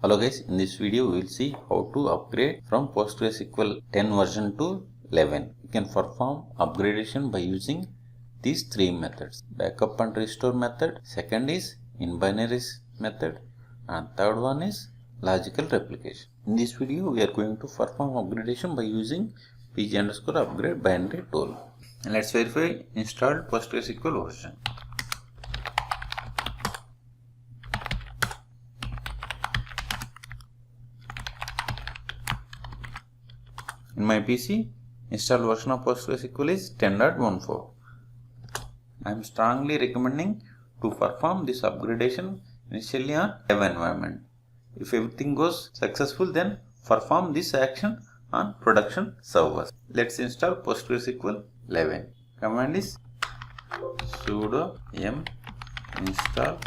Hello guys, in this video we will see how to upgrade from PostgreSQL 10 version to 11. You can perform upgradation by using these three methods: backup and restore method, second is in binaries method, and third one is logical replication. In this video we are going to perform upgradation by using pg_upgrade binary tool. And let's verify installed PostgreSQL version. In my PC, installed version of PostgreSQL is 10.14. I am strongly recommending to perform this upgradation initially on dev environment. If everything goes successful, then perform this action on production servers. Let's install PostgreSQL 11. Command is sudo yum install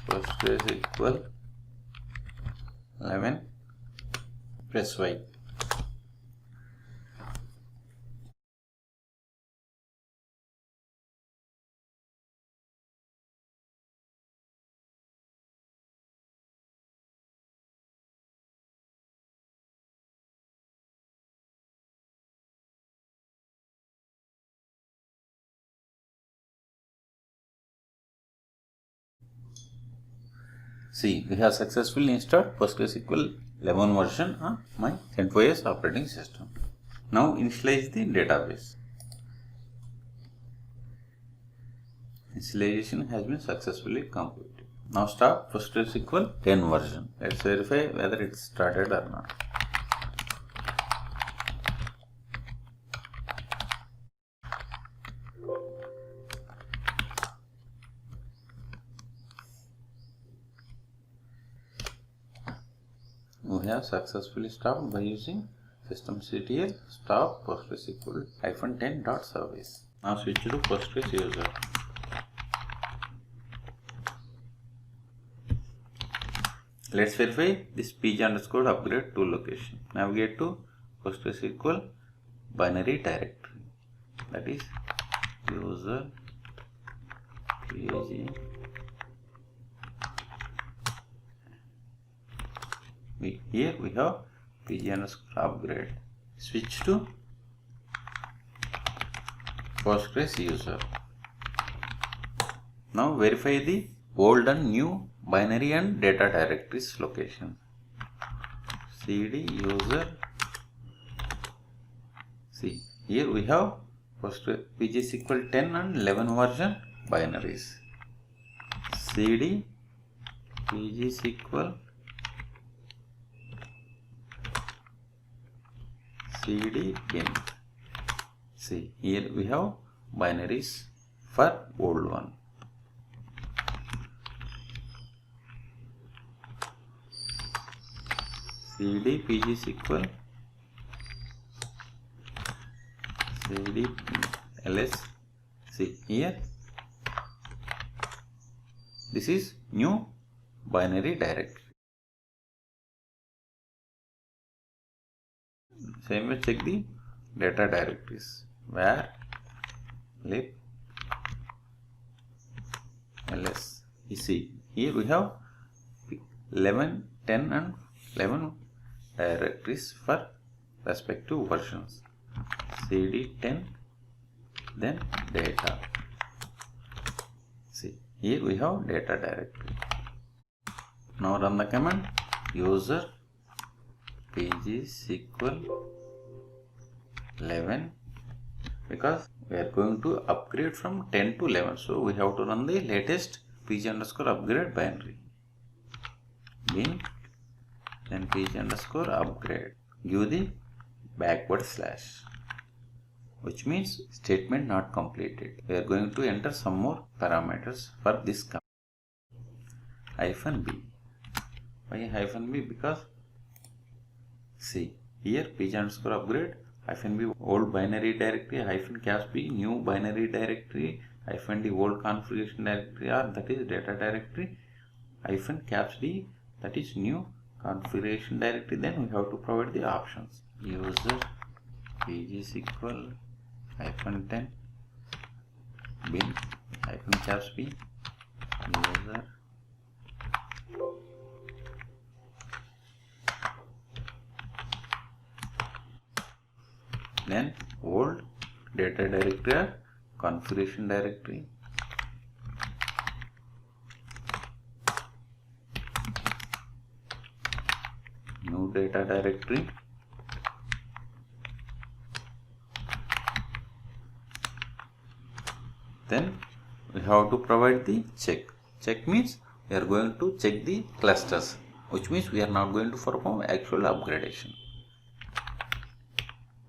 PostgreSQL 11. Press Y. See, we have successfully installed PostgreSQL 11 version on my CentOS operating system. Now initialize the database. Initialization has been successfully completed. Now start PostgreSQL 10 version. Let's verify whether it's started or not. We have successfully stopped by using systemctl stop PostgreSQL -10.service. Now switch to Postgres user. Let's verify this pg_upgrade tool location. Navigate to PostgreSQL binary directory, that is user pg. Here we have pg_upgrade. Switch to Postgres user. Now verify the old and new binary and data directories location. cd user. See, here we have PGSQL 10 and 11 version binaries. cd PGSQL cd bin. See, here we have binaries for old one. cd PGSQL cd ls. See, here this is new binary directory. Same way check the data directories. Where lib ls. You see, here we have 11, 10 and 11 directories for respective versions. cd 10, then data. See, here we have data directory. Now run the command user pgsql 11, because we are going to upgrade from 10 to 11, so we have to run the latest pg_upgrade binary. Bin, then pg_upgrade. Give the backward slash, which means statement not completed. We are going to enter some more parameters for this command. -b. Why -b? Because see, here pg_upgrade -b old binary directory, -b new binary directory, -d old configuration directory, or that is data directory, -d that is new configuration directory. Then we have to provide the options. User pgsql -10 bin -b user then old data directory or configuration directory, new data directory, then we have to provide the check. Check means we are going to check the clusters, which means we are not going to perform actual upgradation.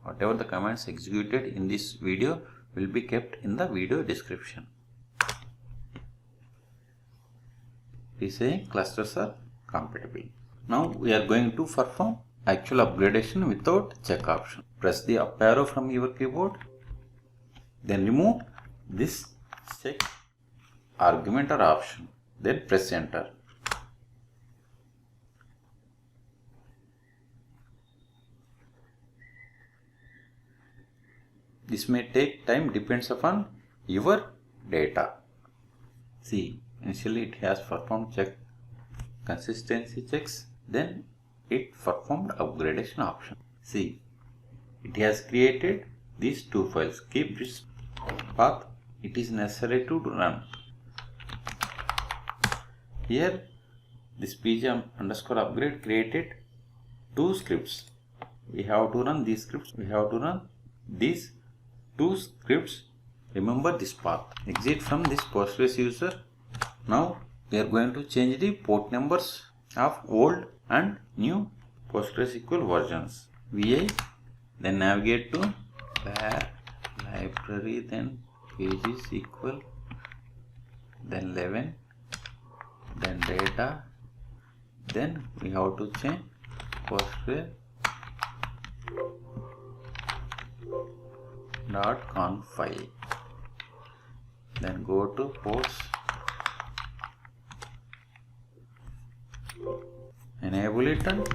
Whatever the commands executed in this video will be kept in the video description. We say clusters are compatible. Now we are going to perform actual upgradation without check option. Press the up arrow from your keyboard, then remove this check argument or option, then press enter. This may take time, depends upon your data. See, initially it has performed check consistency checks, then it performed upgradation option. See, it has created these two files. Keep this path, it is necessary to run. Here this pg_upgrade created two scripts. We have to run these scripts. We have to run these two scripts. Remember this path. Exit from this Postgres user. Now we are going to change the port numbers of old and new PostgreSQL versions. VI, then navigate to library, then PGSQL, then 11, then data, then we have to change Postgres .conf file, then go to ports, enable it and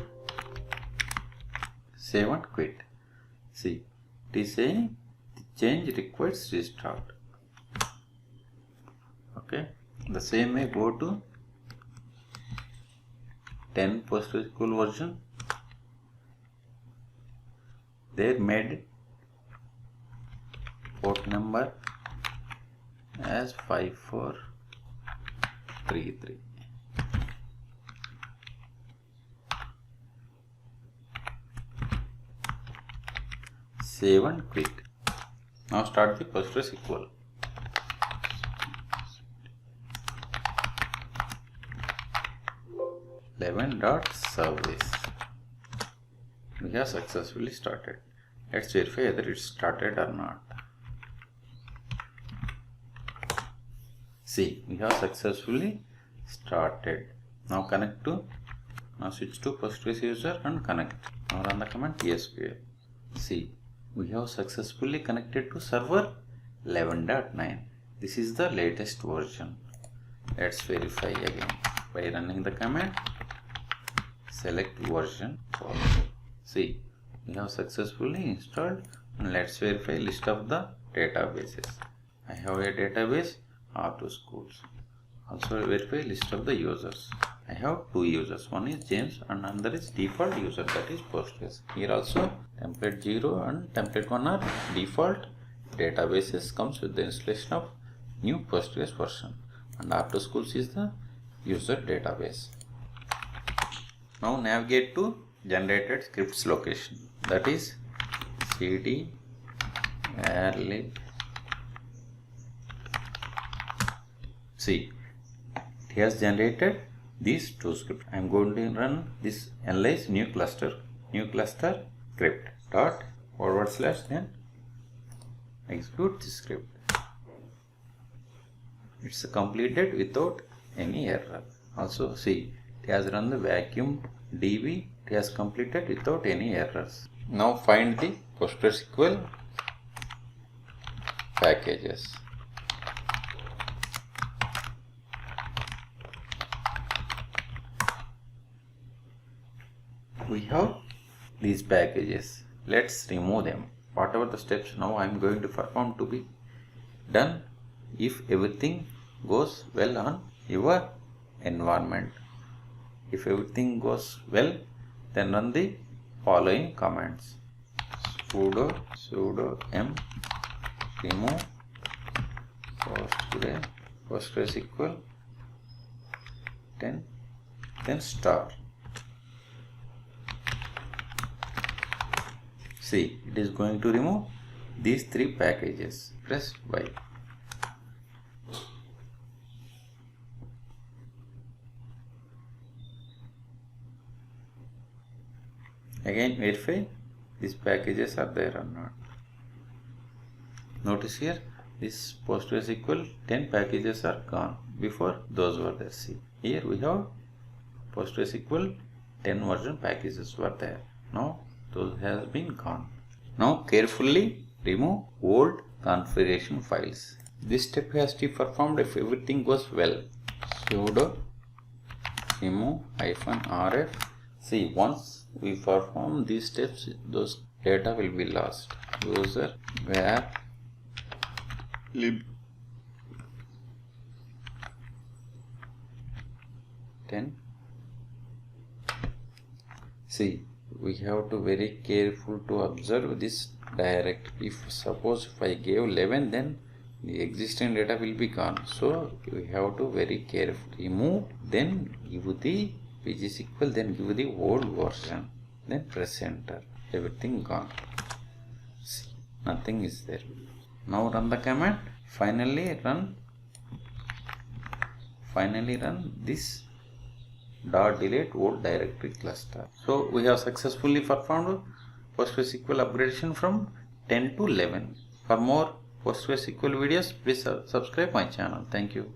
save and quit. See, it is saying the change requires restart. Okay, the same way go to 10 PostgreSQL version. There made port number as 5433. Save and quit. Now start the PostgreSQL. .service. We have successfully started. Let's verify whether it started or not. See, we have successfully started. Now switch to Postgres user and connect. Now run the command tsql. See, we have successfully connected to server 11.9. This is the latest version. Let's verify again by running the command select version. See, we have successfully installed, and let's verify list of the databases. I have a database R2 schools. Also verify list of the users. I have two users, one is James and another is default user, that is Postgres. Here also template 0 and template 1 are default databases, comes with the installation of new Postgres version, and R2 schools is the user database. Now navigate to generated scripts location, that is cd airlib. See, it has generated these two scripts. I am going to run this analyze new cluster script dot / then execute this script. It's completed without any error. Also see, it has run the vacuum db. It has completed without any errors. Now find the PostgreSQL packages. We have these packages. Let's remove them. Whatever the steps now I am going to perform to be done if everything goes well on your environment. If everything goes well, then run the following commands. sudo m remove PostgreSQL 10 then star. See, it is going to remove these 3 packages. Press Y. Again verify these packages are there or not. Notice here this PostgreSQL 10 packages are gone. Before those were there. See, here we have PostgreSQL 10 version packages were there. Now those has been gone. Now carefully remove old configuration files. This step has to be performed if everything goes well. Sudo remove -rf. See, once we perform these steps, those data will be lost. User where lib 10. See, we have to very careful to observe this direct. If suppose if I gave 11, then the existing data will be gone. So we have to very carefully remove, then give the PGSQL, then give the old version, then press enter. Everything gone. See, nothing is there. Now run the command. Finally run this .delete old directory cluster. So we have successfully performed PostgreSQL upgradation from 10 to 11. For more PostgreSQL videos, please subscribe my channel. Thank you.